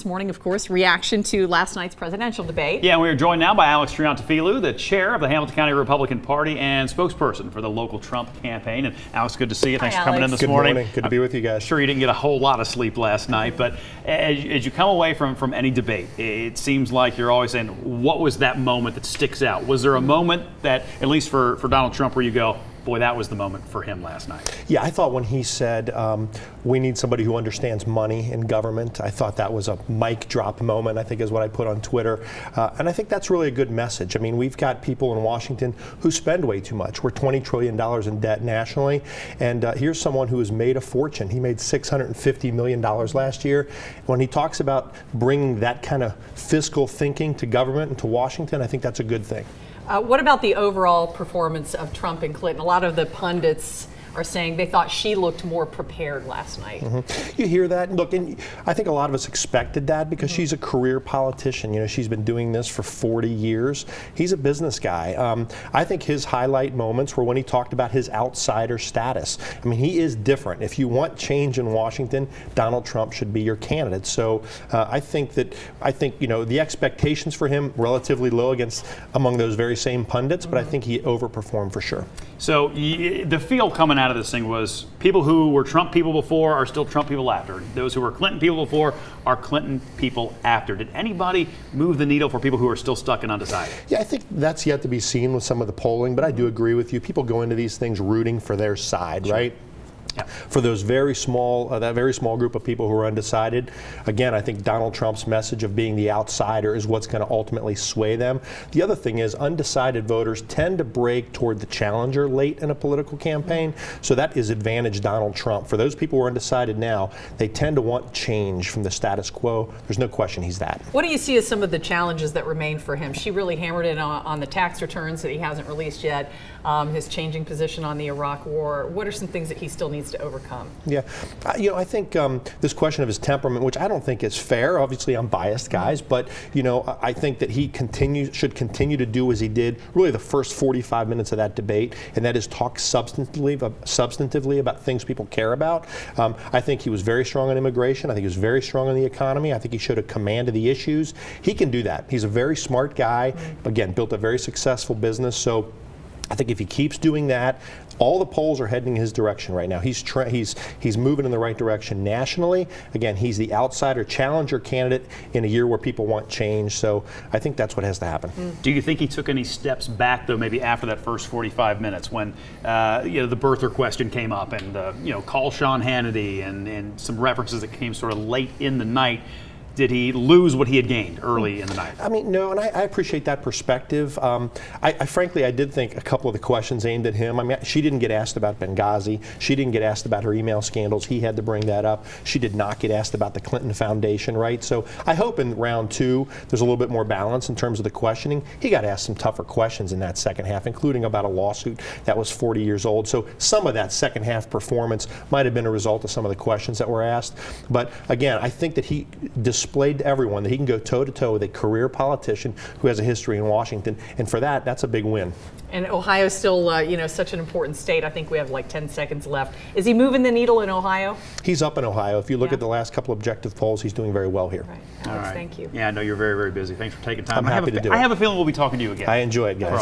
morning, of course, reaction to last night's presidential debate. Yeah, we are joined now by Alex Triantifilou, the chair of the Hamilton County Republican Party and spokesperson for the local Trump campaign. And Alex, good to see you. Thanks for coming in this morning. Good morning. Good to be with you guys. I'm sure you didn't get a whole lot of sleep last night, but as you come away from any debate, it seems like you're always saying, what was that moment that sticks out? Was there a moment that, at least for Donald Trump, where you go, boy, that was the moment for him last night? Yeah, I thought when he said, we need somebody who understands money in government, I thought that was a mic drop moment, I think is what I put on Twitter. And I think that's really a good message. I mean, we've got people in Washington who spend way too much. We're $20 trillion in debt nationally. And here's someone who has made a fortune. He made $650 million last year. When he talks about bringing that kind of fiscal thinking to government and to Washington, I think that's a good thing. What about the overall performance of Trump and Clinton? A lot of the pundits are saying they thought she looked more prepared last night. You hear that? Look, and I think a lot of us expected that because she's a career politician. You know, she's been doing this for 40 years. He's a business guy. I think his highlight moments were when he talked about his outsider status. I mean, he is different. If you want change in Washington, Donald Trump should be your candidate. So I think you know, the expectations for him relatively low among those very same pundits, but I think he overperformed for sure. So the feel coming out of this thing was people who were Trump people before are still Trump people after. Those who were Clinton people before are Clinton people after. Did anybody move the needle for people who are still stuck and undecided? Yeah, I think that's yet to be seen with some of the polling, but I do agree with you. People go into these things rooting for their side, right? Yeah. For those very small, that very small group of people who are undecided, again, I think Donald Trump's message of being the outsider is what's going to ultimately sway them. The other thing is undecided voters tend to break toward the challenger late in a political campaign, so that is advantage Donald Trump. For those people who are undecided now, they tend to want change from the status quo. There's no question he's that. What do you see as some of the challenges that remain for him? She really hammered in on the tax returns that he hasn't released yet, his changing position on the Iraq War. What are some things that he still needs to overcome? Yeah, you know, I think this question of his temperament, which I don't think is fair. Obviously, I'm biased, guys, but you know, I think that he should continue to do as he did really the first 45 minutes of that debate, and that is talk substantively about things people care about. I think he was very strong on immigration. I think he was very strong on the economy. I think he showed a command of the issues. He can do that. He's a very smart guy. Again, built a very successful business. So I think if he keeps doing that, all the polls are heading in his direction right now. He's moving in the right direction nationally. Again, he's the outsider challenger candidate in a year where people want change. So I think that's what has to happen. Do you think he took any steps back, though, maybe after that first 45 minutes when you know, the birther question came up and you know, call Sean Hannity and some references that came sort of late in the night? Did he lose what he had gained early in the night? I mean, no, and I appreciate that perspective. Frankly, I did think a couple of the questions aimed at him. I mean, she didn't get asked about Benghazi. She didn't get asked about her email scandals. He had to bring that up. She did not get asked about the Clinton Foundation, right? So I hope in round two, there's a little bit more balance in terms of the questioning. He got asked some tougher questions in that second half, including about a lawsuit that was 40 years old. So some of that second half performance might have been a result of some of the questions that were asked. But again, I think that he displayed to everyone that he can go toe-to-toe with a career politician who has a history in Washington, and for that, that's a big win. And Ohio's still, you know, such an important state. I think we have like 10 seconds left. Is he moving the needle in Ohio? He's up in Ohio. If you look at the last couple objective polls, he's doing very well here. Right. Alex, thank you. Yeah, I know you're very, very busy. Thanks for taking time. I'm happy to do it. I have a feeling we'll be talking to you again. I enjoy it, guys.